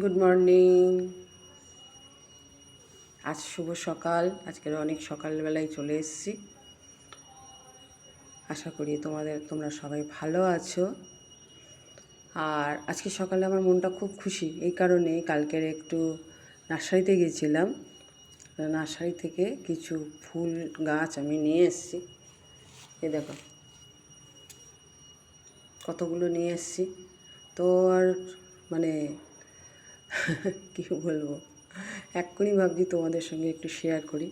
Good morning. আজ শুভ সকাল। আজকের অনেক সকালবেলায় চলে এসেছি। আশা করি তোমরা সবাই ভালো আছো। আর আজকে সকালে আমার মনটা খুব খুশি, এই কারণে কালকের একটু নার্সারিতে গেছিলাম। নার্সারি থেকে কিছু ফুল গাছ আমি নিয়ে এসেছি। এই দেখো কতগুলো নিয়ে এসেছি। তো আর মানে কী বলবো, এক্ষুনি ভাবছি তোমাদের সঙ্গে একটু শেয়ার করি।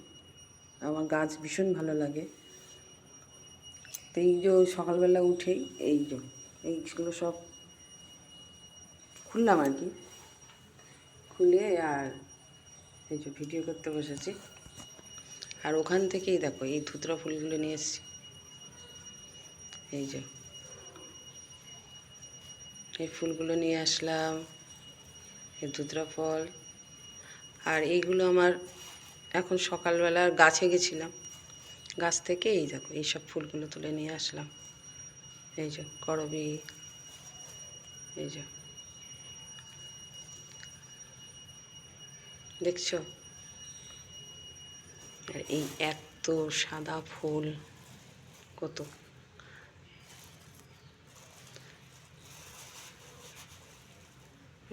আমার গাছ ভীষণ ভালো লাগে। তো এই যে সকালবেলা উঠেই এইগুলো সব খুললাম আর কি, খুলে আর এই যে ভিডিও করতে বসেছি। আর ওখান থেকেই দেখো এই ধুতরা ফুলগুলো নিয়ে এসেছি। এই ফুলগুলো নিয়ে আসলাম, এই ধুতরা ফল। আর এইগুলো আমার এখন সকালবেলা গাছে গেছিলাম, গাছ থেকে এই দেখো এইসব ফুলগুলো তুলে নিয়ে আসলাম। এই যে করবী, এই যে দেখছো। আর এই এত সাদা ফুল, কত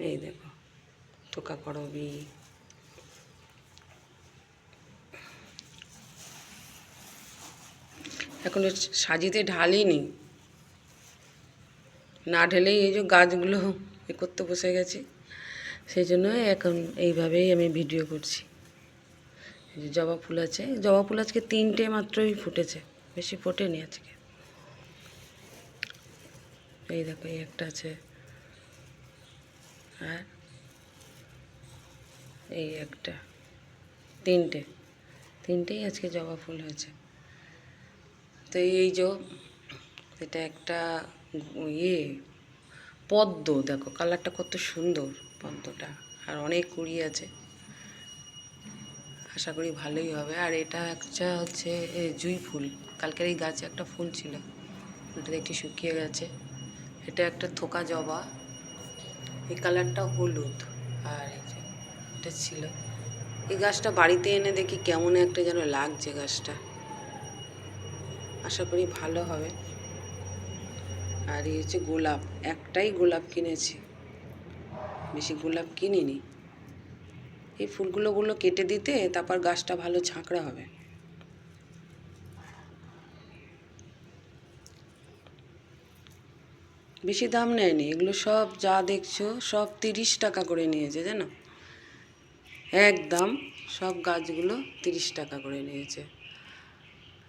এই দেখো থোকা করবী। এখন সাজিতে ঢালিনি, না ঢেলেই এই যে গাছগুলো করতে বসে গেছি। সেই জন্য এখন এইভাবেই আমি ভিডিও করছি। এই যে জবা ফুল আছে, জবা ফুল আজকে 3টে মাত্রই ফুটেছে, বেশি ফোটেনি আজকে। এই দেখো এই একটা আছে, আর এই একটা, তিনটেই আজকে জবা ফুল হয়েছে। তো এই যে এটা একটা ইয়ে পদ্ম, দেখো কালারটা কত সুন্দর পদ্মটা, আর অনেক কুড়ি আছে, আশা করি ভালোই হবে। আর এটা একটা হচ্ছে জুঁই ফুল, কালকের এই গাছে একটা ফুল ছিল, ফুলটা দেখতে শুকিয়ে গেছে। এটা একটা থোকা জবা, এই কালারটা হলুদ। আর এই যে এটা ছিল, এই গাছটা বাড়িতে এনে দেখি কেমন একটা যেন লাগছে গাছটা, আশা করি ভালো হবে। আর এই হচ্ছে গোলাপ, একটাই গোলাপ কিনেছি, বেশি গোলাপ কিনিনি। এই ফুলগুলো কেটে দিতে তারপর গাছটা ভালো ঝাঁকড়া হবে। বেশি দাম নেয়নি, এগুলো সব যা দেখছো সব 30 টাকা করে নিয়েছে জানো, একদম সব গাছগুলো 30 টাকা করে নিয়েছে।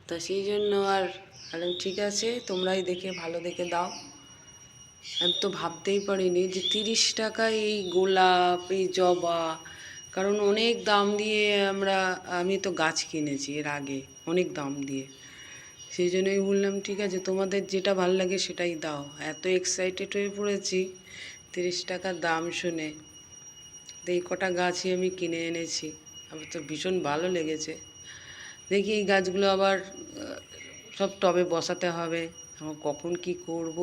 তা সেই জন্য আর বললাম ঠিক আছে, তোমরাই দেখে ভালো দেখে দাও। আমি তো ভাবতেই পারিনি যে 30 টাকায় এই গোলাপ, এই জবা, কারণ অনেক দাম দিয়ে আমি তো গাছ কিনেছি এর আগে অনেক দাম দিয়ে। সেই জন্যই বললাম ঠিক আছে, তোমাদের যেটা ভালো লাগে সেটাই দাও। এত এক্সাইটেড হয়ে পড়েছি 30 টাকার দাম শুনে। এই কটা গাছই আমি কিনে এনেছি, আমার তো ভীষণ ভালো লেগেছে। দেখি এই গাছগুলো আবার সব টবে বসাতে হবে, আমার কখন কি করব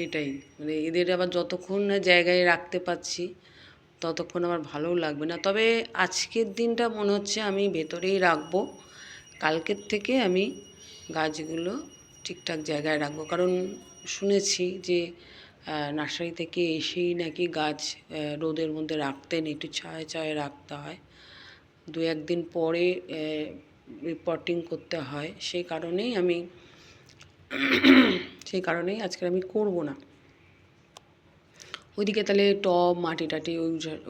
এটাই, মানে এদের আবার যতক্ষণ না জায়গায় রাখতে পারছি ততক্ষণ আমার ভালোও লাগবে না। তবে আজকের দিনটা মনে হচ্ছে আমি ভেতরেই রাখবো, কালকের থেকে আমি গাছগুলো ঠিকঠাক জায়গায় রাখবো। কারণ শুনেছি যে নার্সারি থেকে এসেই নাকি গাছ রোদের মধ্যে রাখতে নেই, একটু ছায়া ছায়া রাখতে হয়, 2-1 দিন পরে রিপোর্টিং করতে হয়। সেই কারণেই আজকে আমি করব না। ওইদিকে তাহলে টব মাটি টাটি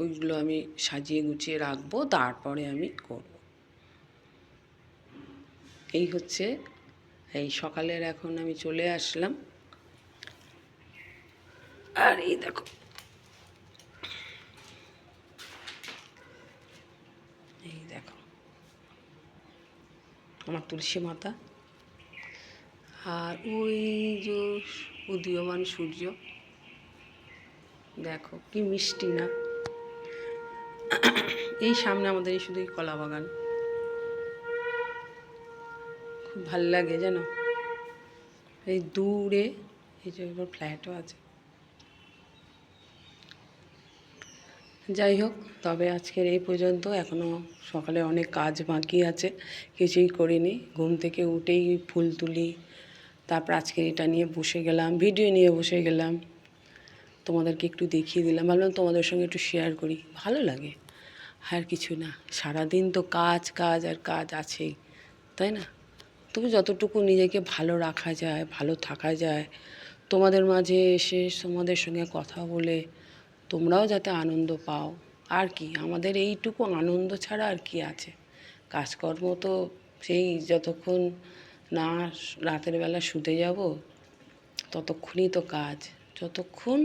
ওইগুলো আমি সাজিয়ে গুছিয়ে রাখবো, তারপরে আমি করব। এই হচ্ছে এই সকালের, এখন আমি চলে আসলাম। আর এই দেখো আমার তুলসী মাতা, আর ওই যে উদীয়মান সূর্য, দেখো কি মিষ্টি না। এই সামনে আমাদের এই শুধুই কলা বাগান, খুব ভাল লাগে জানো। এই দূরে এই যে এবার ফ্ল্যাটও আছে। যাই হোক, তবে আজকের এই পর্যন্ত। এখনও সকালে অনেক কাজ বাকি আছে, কিছুই করিনি। ঘুম থেকে উঠেই ফুল তুলি, তারপর আজকে এটা নিয়ে বসে গেলাম, ভিডিও নিয়ে বসে গেলাম, তোমাদেরকে একটু দেখিয়ে দিলাম, ভাবলাম তোমাদের সঙ্গে একটু শেয়ার করি, ভালো লাগে। আর কিছু না, সারাদিন তো কাজ কাজ আর কাজ আছেই, তাই না? তবে যতটুকু নিজেকে ভালো রাখা যায়, ভালো থাকা যায়, তোমাদের মাঝে এসে তোমাদের সঙ্গে কথা বলে তোমরাও যাতে আনন্দ পাও, আর কি আমাদের এইটুকু আনন্দ ছাড়া আর কি আছে? কাজকর্ম তো সেই যতক্ষণ না রাতের বেলা শুতে যাব ততক্ষণই তো কাজ। যতক্ষণ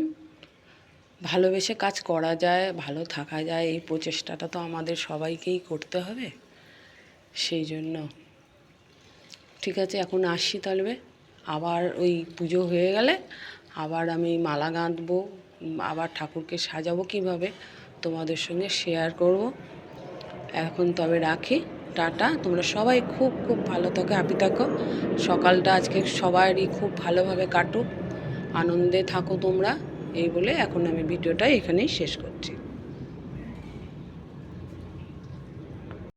ভালোবেসে কাজ করা যায়, ভালো থাকা যায়, এই প্রচেষ্টাটা তো আমাদের সবাইকেই করতে হবে। সেই জন্য ঠিক আছে, এখন আসছি তাহলে। আবার ওই পুজো হয়ে গেলে আবার আমি মালা গাঁথবো, আবার ঠাকুরকে সাজাবো কীভাবে তোমাদের সঙ্গে শেয়ার করব। এখন তবে রাখি, টাটা। তোমরা সবাই খুব খুব ভালো থাকো, হ্যাপি থাকো। সকালটা আজকে সবারই খুব ভালোভাবে কাটুক, আনন্দে থাকো তোমরা। এই বলে এখন আমি ভিডিওটা এখানেই শেষ করছি।